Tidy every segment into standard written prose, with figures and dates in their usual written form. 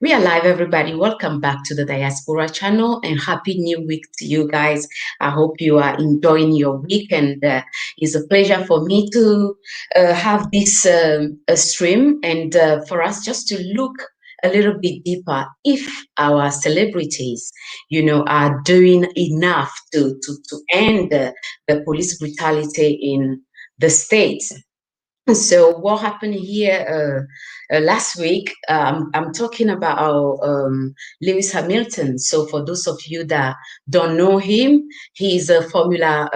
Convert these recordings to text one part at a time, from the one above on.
We are live, everybody. Welcome back to the Diaspora channel and happy new week to you guys. I hope you are enjoying your week, and it's a pleasure for me to have this stream and for us just to look a little bit deeper if our celebrities, are doing enough to end the police brutality in the States. So what happened here last week? I'm talking about Lewis Hamilton. So for those of you that don't know him, he's a Formula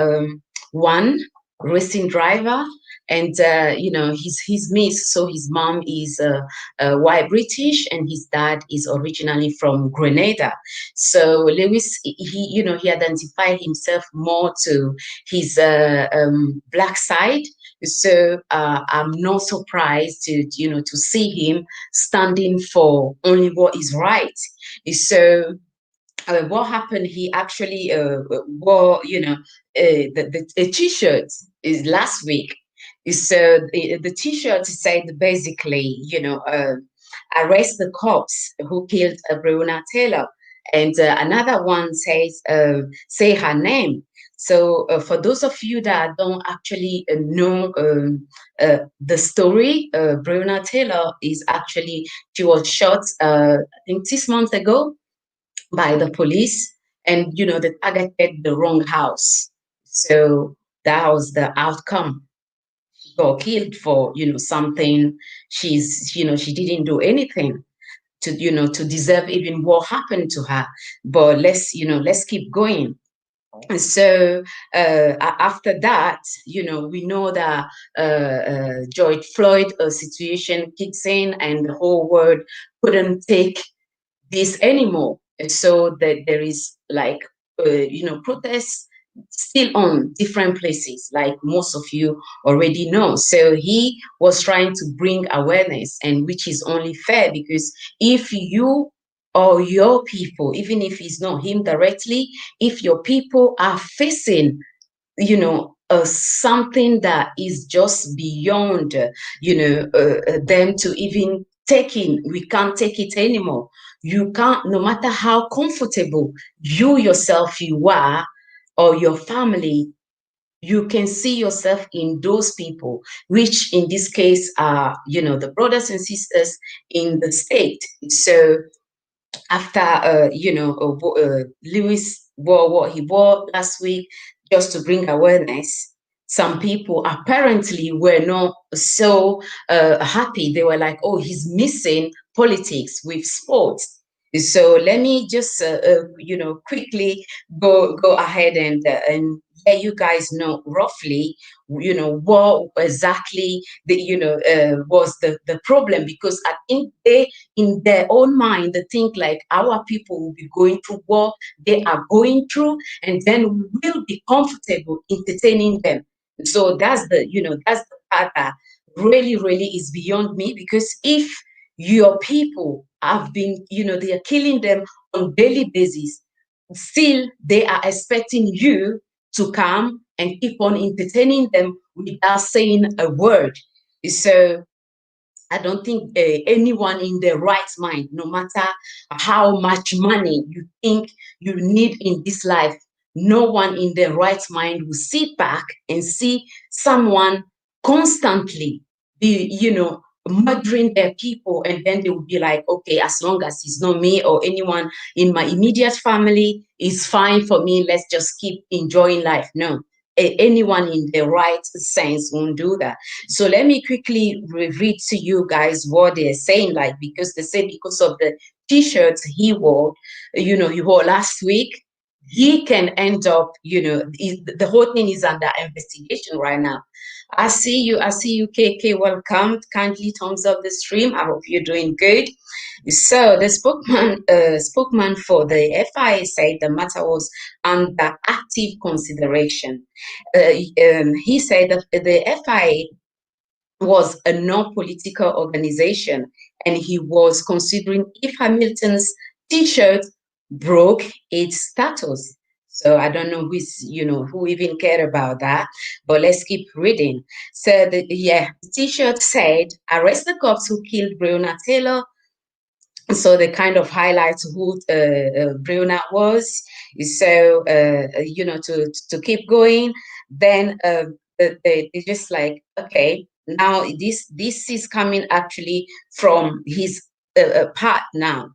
One racing driver, and he's mixed. So his mom is white British, and his dad is originally from Grenada. So Lewis, he identified himself more to his black side, so I'm not surprised to see him standing for only what is right. So what happened? He actually wore a t-shirt is last week. So the t-shirt said basically, arrest the cops who killed Breonna Taylor, and another one says say her name. So for those of you that don't actually know the story, Breonna Taylor is actually, she was shot I think 6 months ago by the police, and they targeted the wrong house. So that was the outcome. She got killed for something she didn't do anything to deserve even what happened to her. But let's keep going. And so after that, we know that George Floyd situation kicks in, and the whole world couldn't take this anymore. And so that there is like, protests still on different places, like most of you already know. So he was trying to bring awareness, and which is only fair, because if you or your people, even if it's not him directly, if your people are facing something that is just beyond them to even take in, we can't take it anymore. You can't, no matter how comfortable you yourself you are, or your family, you can see yourself in those people, which in this case are the brothers and sisters in the state. So after Lewis wore what he wore last week just to bring awareness, some people apparently were not so happy. They were like, oh, he's missing politics with sports. So let me just quickly go ahead and let you guys know roughly what exactly was the problem, because I think they, in their own mind, they think like our people will be going through what they are going through, and then we'll be comfortable entertaining them. So that's the part that really is beyond me, because if your people have been, they are killing them on daily basis, still they are expecting you to come and keep on entertaining them without saying a word. So I don't think anyone in their right mind, no matter how much money you think you need in this life, no one in their right mind will sit back and see someone constantly be, murdering their people, and then they will be like, okay, as long as it's not me or anyone in my immediate family, it's fine for me. Let's just keep enjoying life. No, anyone in their right sense won't do that. So let me quickly read to you guys what they're saying, like, because they say because of the t-shirts he wore last week, he can end up, the whole thing is under investigation right now. I see you, KK. Welcome. Kindly thumbs up the stream. I hope you're doing good. So the spokesman for the FIA said the matter was under active consideration. He said that the FIA was a non-political organization, and he was considering if Hamilton's T-shirt broke its status. So I don't know who even cared about that, but let's keep reading. So the T-shirt said, "Arrest the cops who killed Breonna Taylor, So they kind of highlight who Bruna was. So to keep going, then they just like, okay, now this is coming actually from his part now.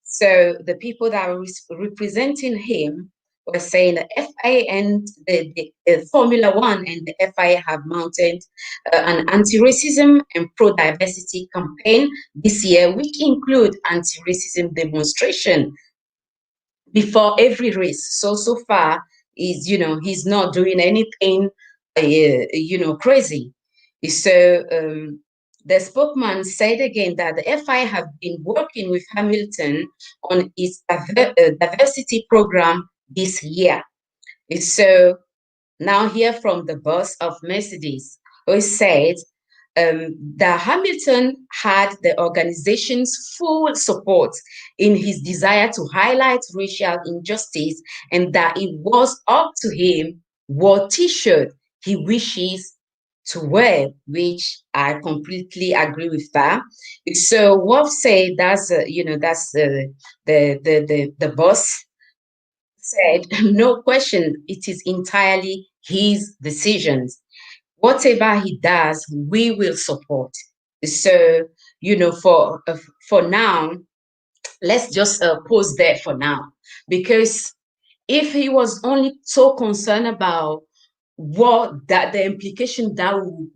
So the people that are representing him were saying the FIA and the Formula One and the FIA have mounted an anti-racism and pro-diversity campaign this year, which include anti-racism demonstration before every race. So far, he's not doing anything, crazy. So the spokesman said again that the FI have been working with Hamilton on its diversity program this year. So now hear from the boss of Mercedes, who said that Hamilton had the organization's full support in his desire to highlight racial injustice, and that it was up to him what T-shirt he wishes to wear, which I completely agree with that. So Wolf said the boss said, no question, it is entirely his decisions. Whatever he does, we will support. So, for now, let's just pause there for now, because if he was only so concerned about what that the implication that will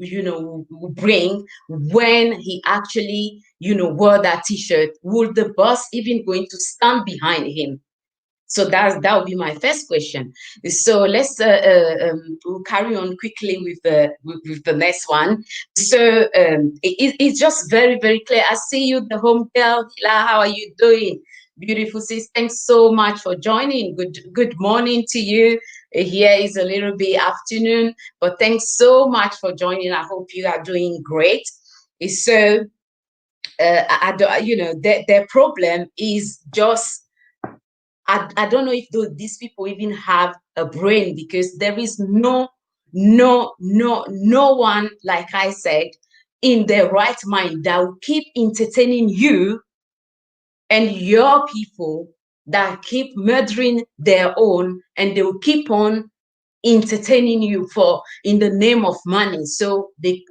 bring when he actually wore that t-shirt, would the boss even going to stand behind him? So that would be my first question. So let's we'll carry on quickly with the next one. So it's just very, very clear. I see you, the Homegirl Healer. How are you doing? Beautiful sis. Thanks so much for joining. Good morning to you. Here is a little bit afternoon, but thanks so much for joining. I hope you are doing great. So I don't, their problem is just I don't know if these people even have a brain, because there is no one, like I said, in their right mind that will keep entertaining you and your people, that keep murdering their own, and they will keep on entertaining you for in the name of money. So they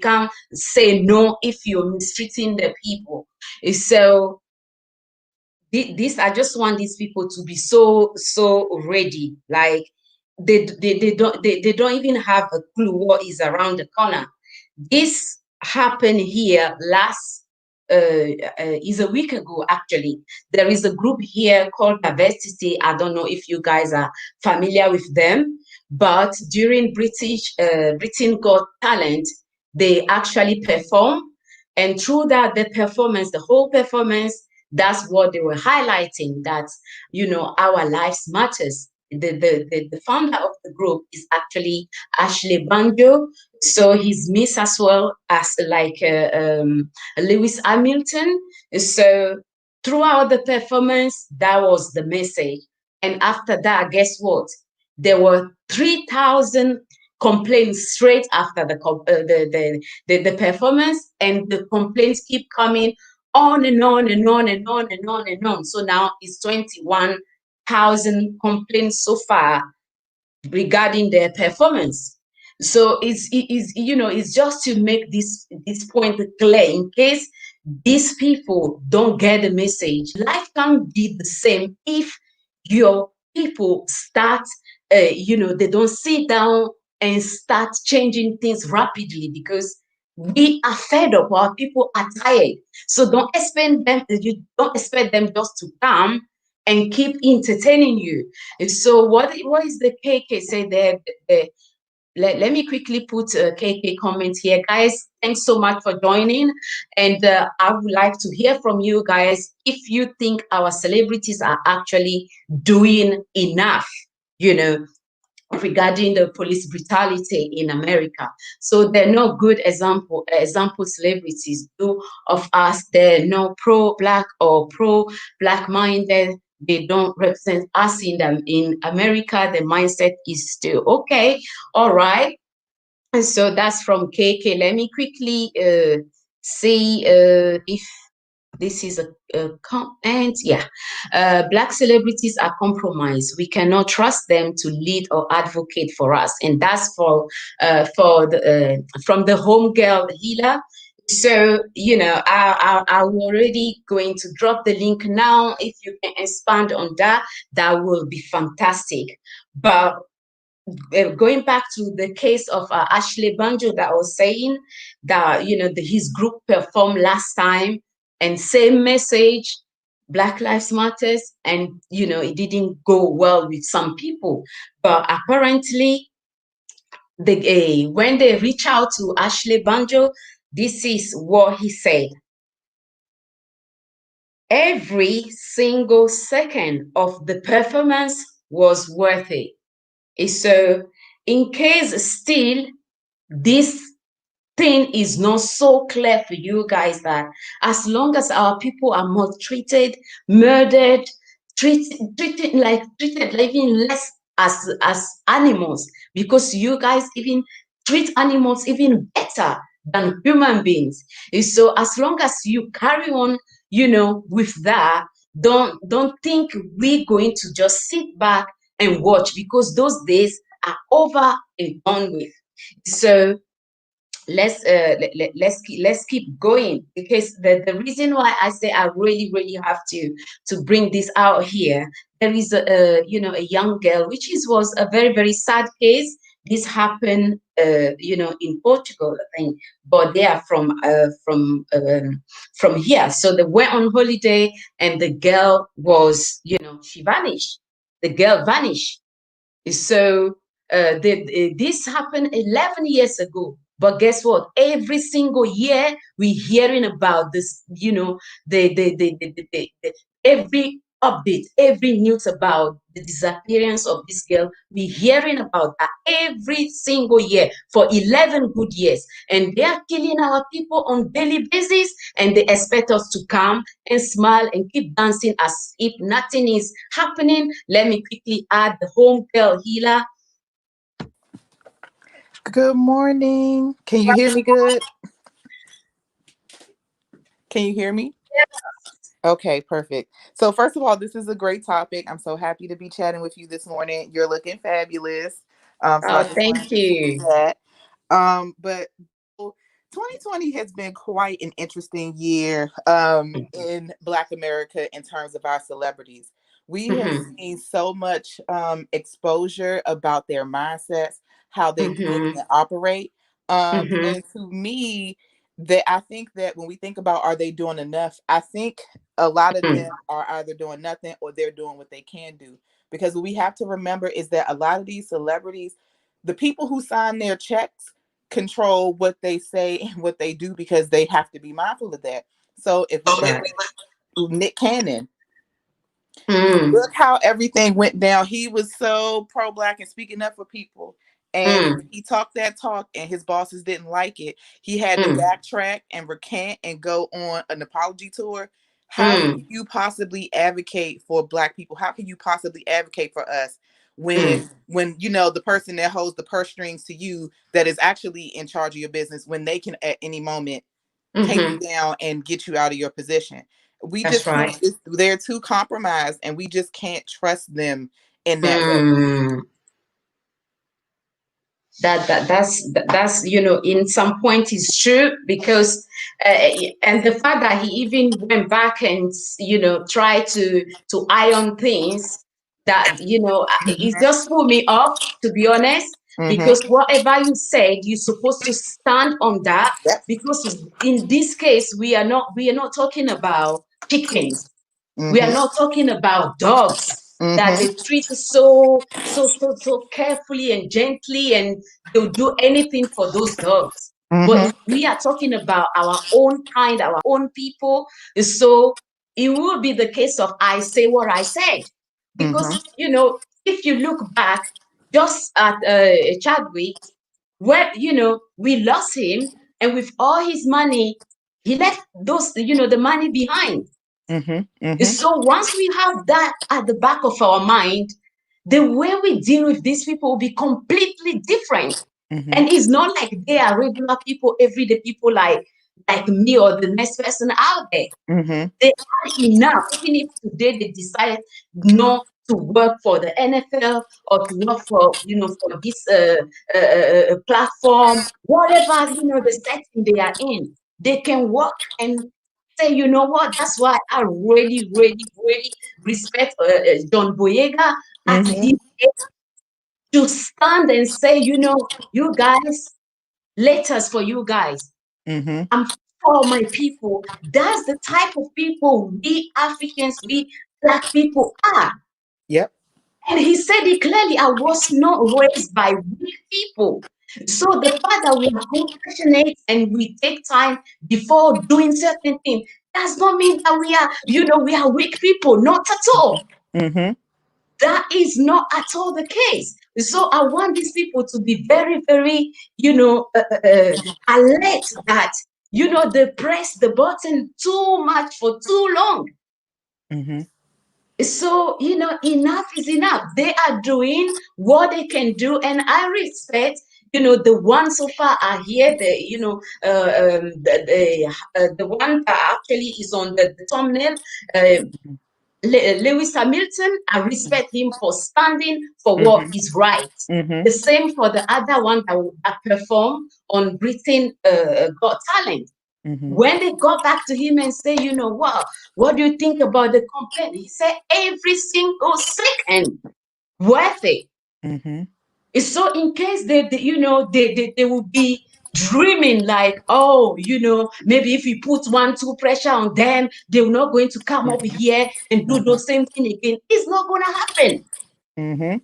can't say no if you're mistreating the people. So this I just want these people to be so ready, like they don't even have a clue what is around the corner. This happened here last is a week ago. Actually, there is a group here called Diversity. I don't know if you guys are familiar with them, but during Britain Got Talent, they actually perform, and through that the performance, the whole performance, that's what they were highlighting, that our lives matters. The founder of the group is actually Ashley Banjo, so he's Miss as well as like Lewis Hamilton. So throughout the performance, that was the message. And after that, guess what? There were 3,000 complaints straight after the performance, and the complaints keep coming on and on and on and on and on and on. So now it's 21,000 complaints so far regarding their performance. So it's just to make this point clear, in case these people don't get the message. Life can't be the same if your people start, they don't sit down and start changing things rapidly, because we are fed up. Our people are tired. So don't expect them. You don't expect them just to come and keep entertaining you. And so what is the KK say there? Let me quickly put a KK comment here. Guys, thanks so much for joining. And I would like to hear from you guys if you think our celebrities are actually doing enough, regarding the police brutality in America. So they're no good example celebrities do of us. They're no pro-black or pro-black minded. They don't represent us in them. In America, the mindset is still okay. All right. And so that's from KK. Let me quickly see if this is and yeah, Black celebrities are compromised. We cannot trust them to lead or advocate for us, and that's for the from the Homegirl Healer. So, I'm already going to drop the link now. If you can expand on that, that will be fantastic. But going back to the case of Ashley Banjo that I was saying, that, his group performed last time, and same message, Black Lives Matters, and, it didn't go well with some people. But apparently, when they reach out to Ashley Banjo, this is what he said. Every single second of the performance was worth it. So, in case still this thing is not so clear for you guys, that as long as our people are maltreated, murdered, treated like even less as animals, because you guys even treat animals even better than human beings. So as long as you carry on, with that, don't think we're going to just sit back and watch, because those days are over and done with. So let's keep going, because the reason why I say I really have to bring this out here, there is a young girl, which was a very sad case. This happened in Portugal, I think, but they are from here. So they went on holiday, and the girl was, she vanished. The girl vanished. So this happened 11 years ago. But guess what? Every single year we're hearing about this, every update, every news about the disappearance of this girl. We're hearing about that every single year for 11 good years. And they are killing our people on daily basis, and they expect us to come and smile and keep dancing as if nothing is happening. Let me quickly add the Homegirl Healer. Good morning. Can you hear me good? Can you hear me? Yes. Okay, perfect. So first of all, this is a great topic. I'm so happy to be chatting with you this morning. You're looking fabulous. So I Oh, just wanted thank to say you. that. But 2020 has been quite an interesting year in Black America in terms of our celebrities. We have Mm-hmm. seen so much exposure about their mindsets, how they think Mm-hmm. and operate. Mm-hmm. And to me, that I think that when we think about are they doing enough, I think a lot of them are either doing nothing or they're doing what they can do. Because what we have to remember is that a lot of these celebrities, the people who sign their checks, control what they say and what they do, because they have to be mindful of that. So if we look at Nick Cannon, Mm. look how everything went down. He was so pro-Black and speaking up for people. And Mm. he talked that talk and his bosses didn't like it. He had to Mm. backtrack and recant and go on an apology tour. How can Mm. you possibly advocate for Black people? How can you possibly advocate for us Mm. when the person that holds the purse strings to you, that is actually in charge of your business, when they can at any moment take you Mm-hmm. down and get you out of your position? We That's just can't. right. They're too compromised, and we just can't trust them in that way. Mm. That's in some point is true, because and the fact that he even went back and tried to iron things, that it just pulled me off, to be honest, Mm-hmm. because whatever you said, you're supposed to stand on that, Yep. because in this case we are not talking about chickens. We are Mm-hmm. not talking about dogs that Mm-hmm. they treat so carefully and gently, and they'll do anything for those dogs. But Mm-hmm. if we are talking about our own kind, our own people, so it will be the case of I say what I said. Mm-hmm. Because, if you look back just at Chadwick, where, we lost him, and with all his money, he left the money behind. Mm-hmm. Mm-hmm. So once we have that at the back of our mind, the way we deal with these people will be completely different. Mm-hmm. And it's not like they are regular people, everyday people, like like me or the next person out there. Mm-hmm. They are enough. Even if today they decide not to work for the NFL or to work for, for this platform, whatever, the setting they are in, they can work and say, you know what, that's why I really, really, really respect John Boyega at Mm-hmm. his age to stand and say, you guys, letters for you guys. Mm-hmm. I'm for my people. That's the type of people we Africans, we Black people are. Yep. And he said it clearly, I was not raised by weak people. So the fact that we are compassionate and we take time before doing certain things does not mean that we are weak people. Not at all. Mm-hmm. That is not at all the case. So I want these people to be very, very, alert that, they press the button too much for too long. Mm-hmm. So, enough is enough. They are doing what they can do. And I respect, the ones so far are here, the one that actually is on the thumbnail, uh, Lewis Hamilton, I respect him for standing for what Mm-hmm. is right. Mm-hmm. The same for the other one that performed on Britain Got Talent. Mm-hmm. When they got back to him and say, what do you think about the complaint? He said, every single second worth it. Mm-hmm. So in case they will be dreaming like, oh, maybe if we put one, two pressure on them, they're not going to come up here and do the same thing again. It's not going to happen. Mm-hmm.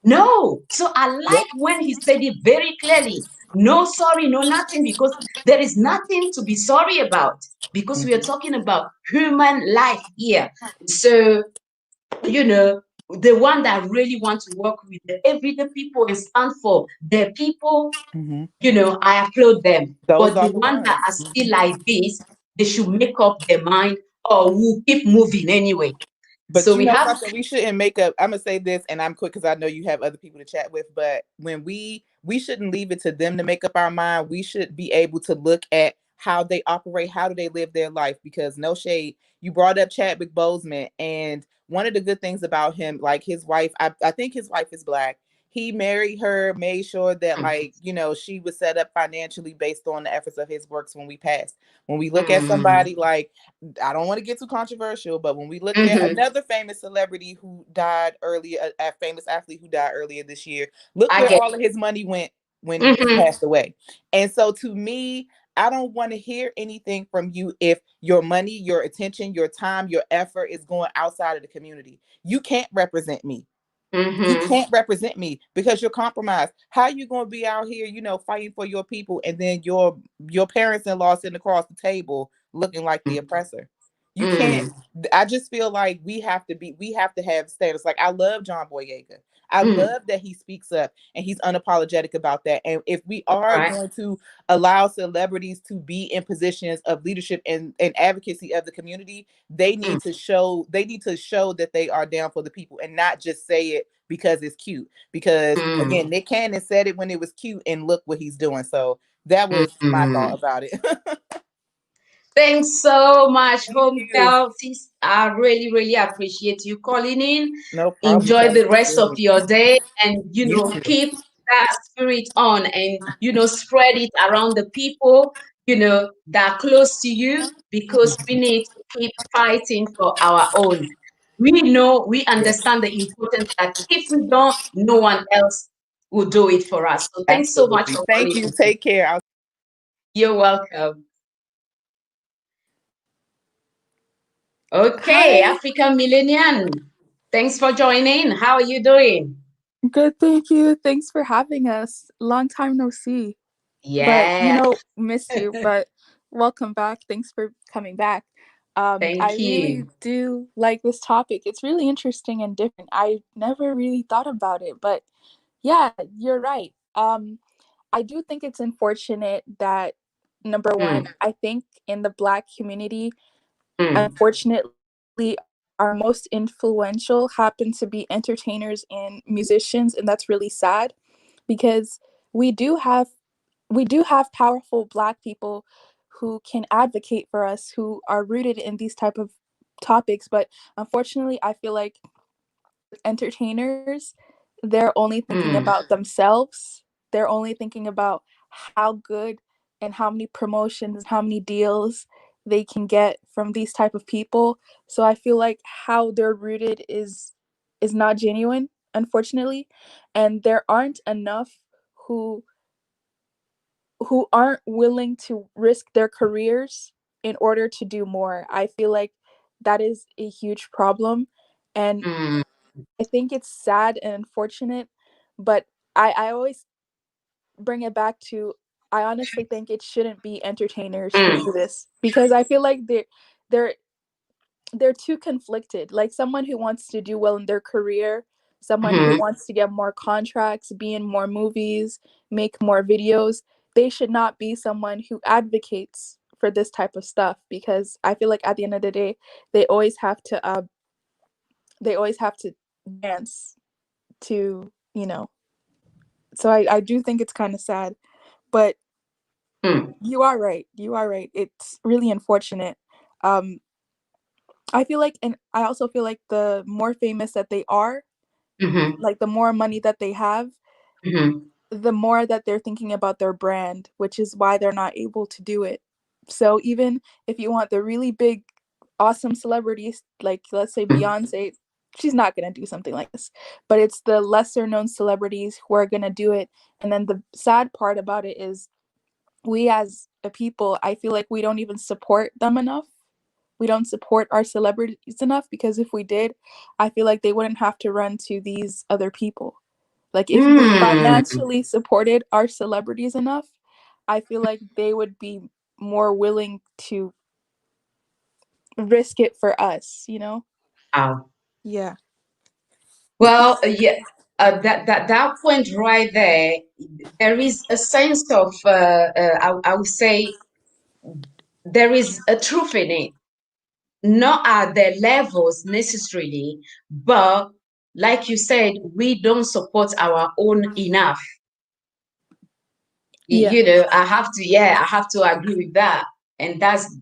No. So I like Yep. when he said it very clearly. No sorry, no nothing, because there is nothing to be sorry about, because we are Mm-hmm. talking about human life here. So, you know, the one that really want to work with the everyday people and stand for their people, Mm-hmm. I applaud them. Those But the are the one that ones. are still like this, they should make up their mind, or we'll keep moving anyway. But So you we know have. something, we shouldn't make up. I'm gonna say this, and I'm quick because I know you have other people to chat with. But when we shouldn't leave it to them to make up our mind. We should be able to look at how they operate, how do they live their life. Because no shade, you brought up Chadwick Boseman, and one of the good things about him, like his wife, I think his wife is black. He married her, made sure that like she was set up financially based on the efforts of his works when we passed. When we look at Mm, somebody like I don't want to get too controversial, but when we look at mm-hmm. another famous celebrity who died earlier, a famous athlete who died earlier this year, look I where get. all of his money went when he Mm-hmm. passed away. And so to me, I don't want to hear anything from you if your money, your attention, your time, your effort is going outside of the community. You can't represent me. You Mm-hmm. can't represent me because you're compromised. How are you going to be out here, fighting for your people, and then your parents-in-law sitting across the table looking like the oppressor? You can't. Mm, I just feel like we have to have standards. Like I love John Boyega. I mm. love that he speaks up and he's unapologetic about that. And if we are Right. going to allow celebrities to be in positions of leadership and advocacy of the community, Mm, they need to show that they are down for the people and not just say it because it's cute. Because mm, again, Nick Cannon said it when it was cute, and look what he's doing. So that was my thought mm. about it. Thanks so much, Thank you. homegirl. Sis, I really, really appreciate you calling in. No problem. Enjoy Talk the to you rest of soon. your day, and You too. keep that spirit on, and spread it around the people that are close to you, because we need to keep fighting for our own. We Yes, understand the importance that if we don't, no one else will do it for us. So thanks so much absolutely. for Thank calling you. in. Take care. I'll You're welcome. Okay, Hi, African Millennium. Thanks for joining. How are you doing? good, thank you. Thanks for having us. Long time no see. But, Yeah, missed you, but welcome back. Thanks for coming back. I thank really you. do like this topic. It's really interesting and different. I never really thought about it, but yeah, you're right. I do think it's unfortunate that number Mm, one, I think in the Black community, mm, unfortunately, our most influential happen to be entertainers and musicians, and that's really sad because we do have we do have powerful Black people who can advocate for us, who are rooted in these type of topics. But unfortunately, I feel like entertainers, they're only thinking about themselves. They're only thinking about how good and how many promotions, how many deals they can get from these type of people. So I feel like how they're rooted is not genuine, unfortunately. And there aren't enough who who aren't willing to risk their careers in order to do more. I feel like that is a huge problem. And I think it's sad and unfortunate, but I always bring it back to, I honestly think it shouldn't be entertainers who do this, because I feel like they're they're too conflicted. Like someone who wants to do well in their career, someone who wants to get more contracts, be in more movies, make more videos, they should not be someone who advocates for this type of stuff, because I feel like at the end of the day, they always have to they always have to dance to, you know. So I do think it's kind of sad, but you are right. You are right. It's really unfortunate. Um, I feel like, and I also feel like the more famous that they are, like the more money that they have, the more that they're thinking about their brand, which is why they're not able to do it. So even if you want the really big, awesome celebrities, like let's say Beyonce, she's not going to do something like this. But it's the lesser known celebrities who are going to do it. And then the sad part about it is, we as a people, I feel like we don't even support them enough. We don't support our celebrities enough, because if we did, I feel like they wouldn't have to run to these other people. Like if we financially supported our celebrities enough, I feel like they would be more willing to risk it for us, you know? Wow. Yeah. Well, yeah, that point right there, there is a sense of, I would say, there is a truth in it. Not at their levels necessarily, but like you said, we don't support our own enough. Yeah. I have to, yeah, I have to agree with that. And that's,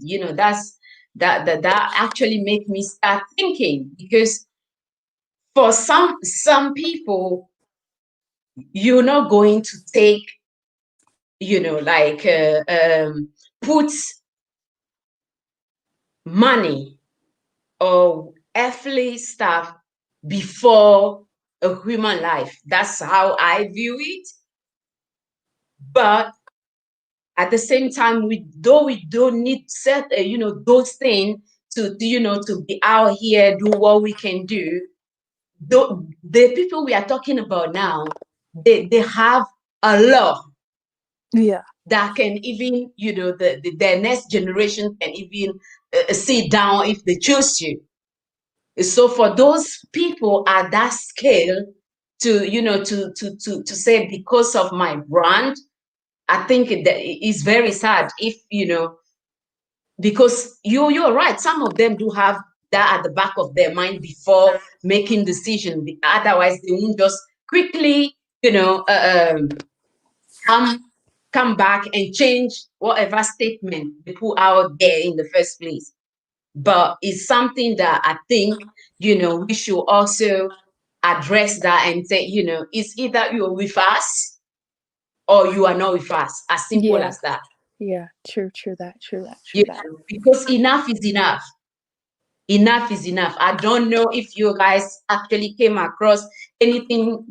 that actually make me start thinking, because for some people, you're not going to take, like put money or earthly stuff before a human life. That's how I view it. But at the same time, though we don't need set, those things to be out here, do what we can do. The people we are talking about now, they have a lot Yeah. that can even, their next generation can even sit down if they choose to. So for those people at that scale to, to say, because of my brand, I think that it's very sad if, because you're right. Some of them do have that at the back of their mind before making decision. Otherwise, they won't just quickly, come come back and change whatever statement they put out there in the first place. But it's something that I think, we should also address that and say, it's either you're with us or you are not with us. As simple Yeah. as that. Yeah. True that. True that. True that. Because enough is enough. Enough is enough. I don't know if you guys actually came across anything,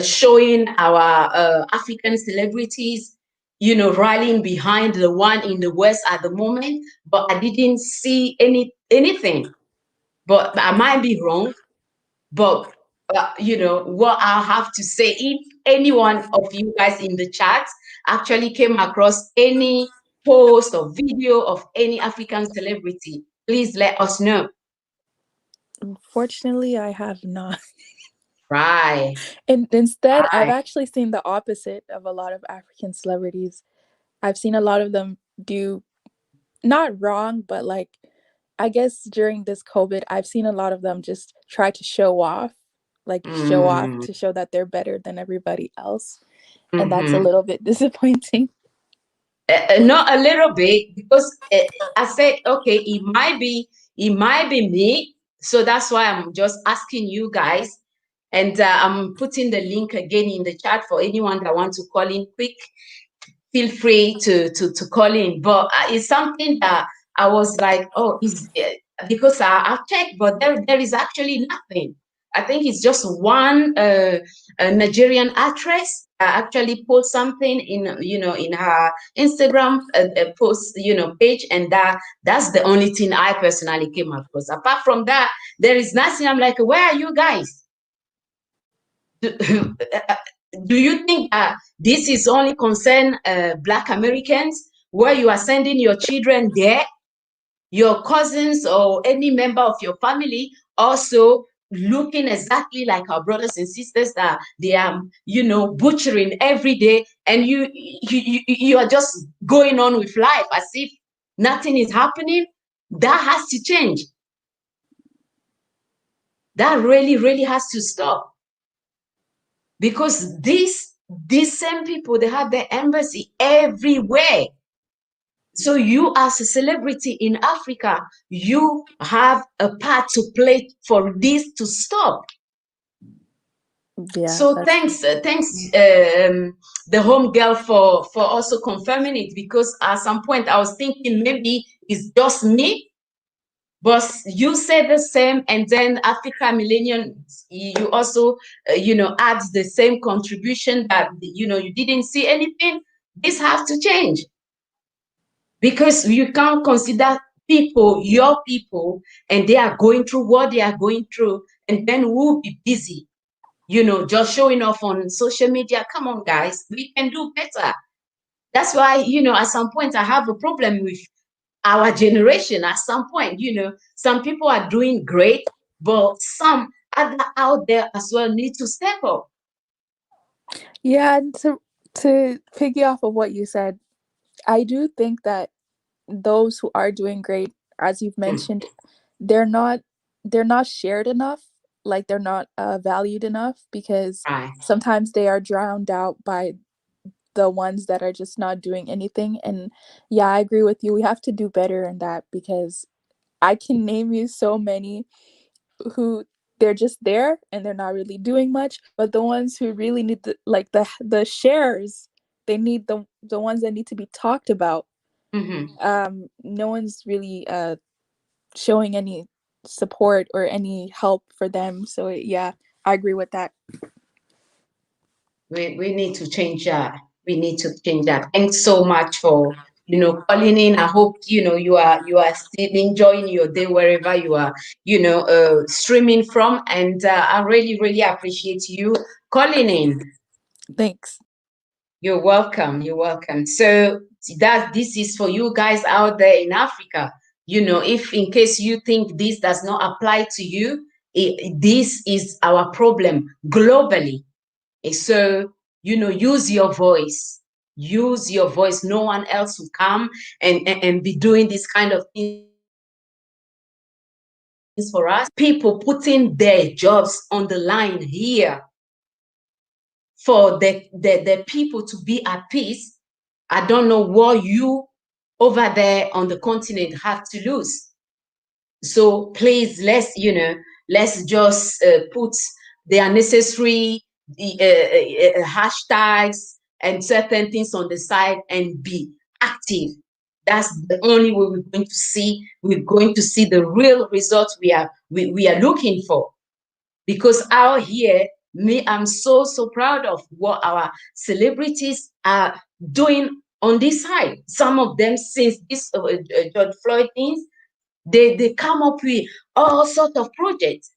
showing our African celebrities, rallying behind the one in the West at the moment, but I didn't see anything. But I might be wrong. But what I have to say, if any one of you guys in the chat actually came across any post or video of any African celebrity, please let us know. Unfortunately, I have not. Right. And instead, I've Right. actually seen the opposite of a lot of African celebrities. I've seen a lot of them do not wrong, but like, I guess during this COVID, I've seen a lot of them just try to show off, like show off Mm, to show that they're better than everybody else. And that's a mm-hmm. little bit disappointing. Not a little bit, because I said, okay, it might be me. So that's why I'm just asking you guys. And I'm putting the link again in the chat for anyone that wants to call in quick. Feel free to call in. But it's something that I was like, oh, is because I've checked, but there is actually nothing. I think it's just one a Nigerian actress actually post something in in her Instagram post page, and that's the only thing I personally came across. Apart from that, there is nothing. I'm like, where are you guys? Do you think this is only concern Black Americans, where you are sending your children there, your cousins or any member of your family also looking exactly like our brothers and sisters that they are, butchering every day, and you are just going on with life as if nothing is happening? That has to change. That really, really has to stop. Because these same people, they have their embassy everywhere. So you, as a celebrity in Africa, you have a part to play for this to stop. Yeah. So thanks, the Homegirl for also confirming it, because at some point I was thinking maybe it's just me. But you say the same, and then Africa Millennium, you also, add the same contribution that, you didn't see anything. This has to change, because you can't consider people, your people, and they are going through what they are going through, and then we'll be busy, just showing off on social media. Come on, guys, we can do better. That's why, at some point I have a problem with our generation. At some point, some people are doing great, but some other out there as well need to step up. Yeah, and to piggy off of what you said, I do think that those who are doing great, as you've mentioned, they're not shared enough. Like, they're not valued enough, because Right. sometimes they are drowned out by the ones that are just not doing anything. And yeah, I agree with you. We have to do better in that, because I can name you so many who they're just there and they're not really doing much, but the ones who really need the shares, they need the ones that need to be talked about. No one's really showing any support or any help for them. So yeah, I agree with that. We need to change that. We need to change that. Thanks so much for calling in. I hope you are still enjoying your day wherever you are streaming from, and I really, really appreciate you calling in. Thanks. You're welcome. You're welcome. So this is for you guys out there in Africa. If in case you think this does not apply to you, this is our problem globally. So, use your voice. Use your voice. No one else will come and be doing this kind of things for us. People putting their jobs on the line here for the people to be at peace. I don't know what you over there on the continent have to lose. So please, let's just put the unnecessary hashtags and certain things on the side and be active. That's the only way we're going to see. We're going to see the real results we are looking for. Because out here, I'm so proud of what our celebrities are doing on this side. Some of them, since this George Floyd things, they come up with all sorts of projects.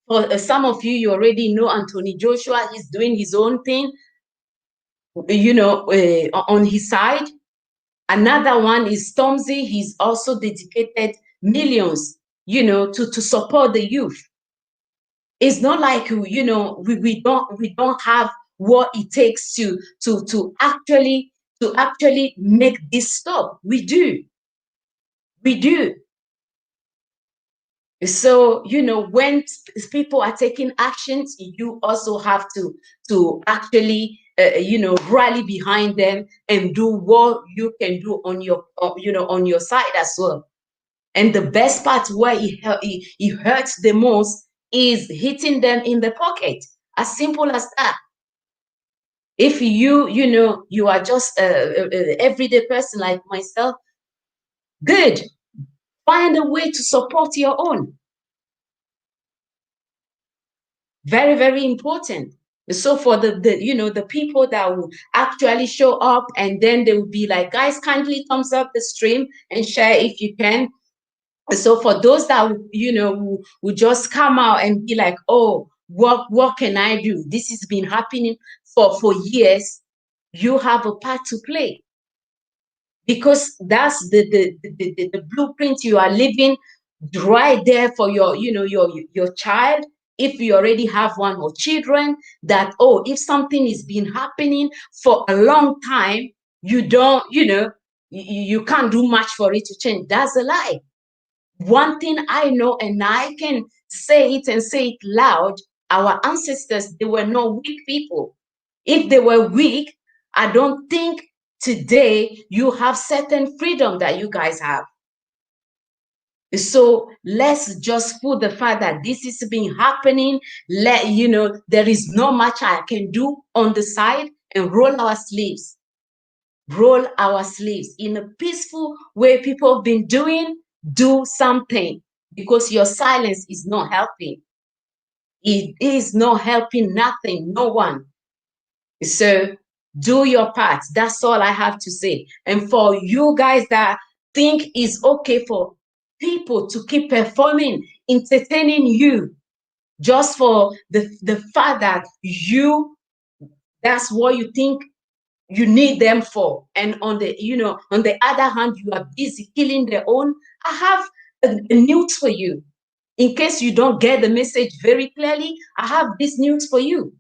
For some of you, you already know Anthony Joshua. He's doing his own thing, on his side. Another one is Stormzy. He's also dedicated millions, to support the youth. It's not like we don't have what it takes to actually make this stop. We do. So, when people are taking actions, you also have to actually rally behind them and do what you can do on your, on your side as well. And the best part where it hurts the most is hitting them in the pocket. As simple as that. If you are just a everyday person like myself, good. Find a way to support your own. Very, very important. So for the people that will actually show up, and then they will be like, guys, kindly thumbs up the stream and share if you can. So for those that will just come out and be like, oh, what can I do? This has been happening for years. You have a part to play, because that's the blueprint you are living right there for your child. If you already have one or children, that, oh, if something is been happening for a long time, you don't, you can't do much for it to change. That's a lie. One thing I know, and I can say it and say it loud, our ancestors, they were not weak people. If they were weak, I don't think today you have certain freedom that you guys have. So let's just put the fact that this is been happening. There is not much I can do on the side, and roll our sleeves. Roll our sleeves in a peaceful way. People have been doing, do something, because your silence is not helping. It is not helping nothing, no one. So do your part. That's all I have to say. And for you guys that think it's okay for people to keep performing, entertaining you, just for the fact that that's what you think you need them for, and on the other hand, you are busy killing their own. I have a news for you. In case you don't get the message very clearly, I have this news for you.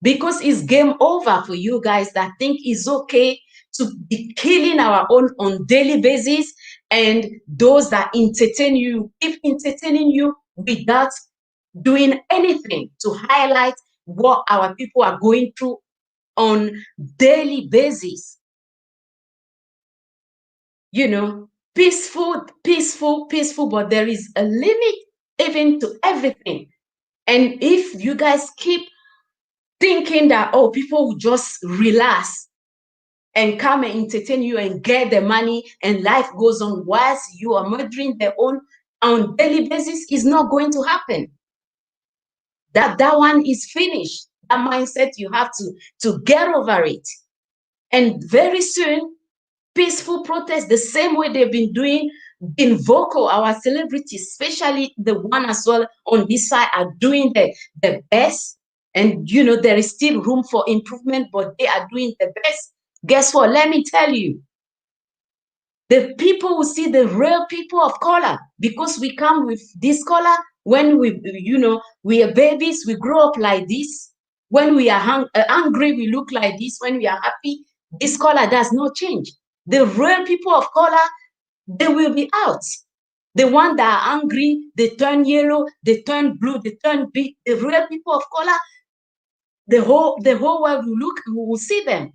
Because it's game over for you guys that think it's okay to be killing our own on daily basis, and those that entertain you keep entertaining you without doing anything to highlight what our people are going through on daily basis. Peaceful, peaceful, peaceful, but there is a limit even to everything. And if you guys keep thinking that, oh, people will just relax and come and entertain you and get the money and life goes on whilst you are murdering their own on daily basis, is not going to happen. That one is finished. That mindset, you have to get over it. And very soon, peaceful protest, the same way they've been doing, been vocal. Our celebrities, especially the one as well on this side, are doing the best. And there is still room for improvement, but they are doing the best. Guess what? Let me tell you, the people will see the real people of color, because we come with this color. When we are babies, we grow up like this. When we are angry, we look like this. When we are happy, this color does not change. The real people of color, they will be out. The ones that are angry, they turn yellow, they turn blue, they turn big. The real people of color, the whole world will see them.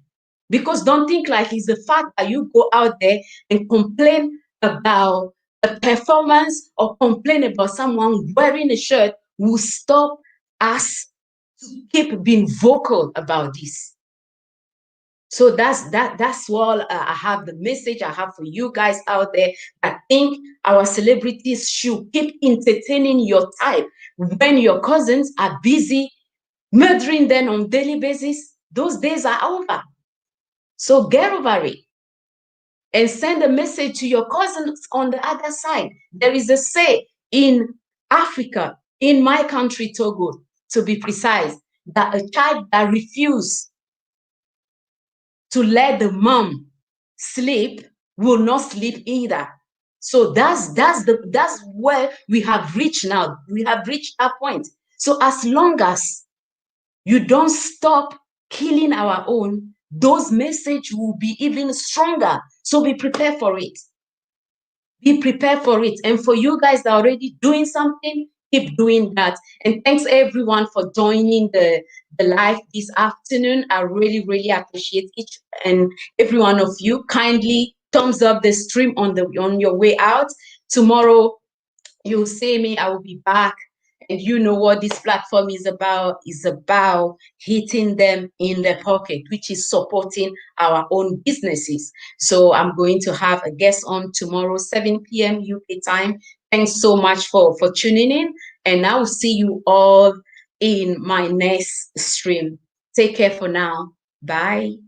Because don't think like it's the fact that you go out there and complain about a performance or complain about someone wearing a shirt will stop us to keep being vocal about this. So that's all I have, the message I have for you guys out there. I think our celebrities should keep entertaining your type. When your cousins are busy murdering them on daily basis, those days are over. So get over it and send a message to your cousins on the other side. There is a say in Africa, in my country, Togo, to be precise, that a child that refuses to let the mom sleep will not sleep either. So that's where we have reached now. We have reached that point. So as long as you don't stop killing our own, those messages will be even stronger. So be prepared for it. Be prepared for it. And for you guys that are already doing something, keep doing that. And thanks everyone for joining the live this afternoon. I really, really appreciate each and every one of you. Kindly thumbs up the stream on your way out. Tomorrow you'll see me, I will be back. And you know what this platform is about hitting them in the pocket, which is supporting our own businesses. So I'm going to have a guest on tomorrow, 7 p.m. UK time. Thanks so much for tuning in. And I will see you all in my next stream. Take care for now. Bye.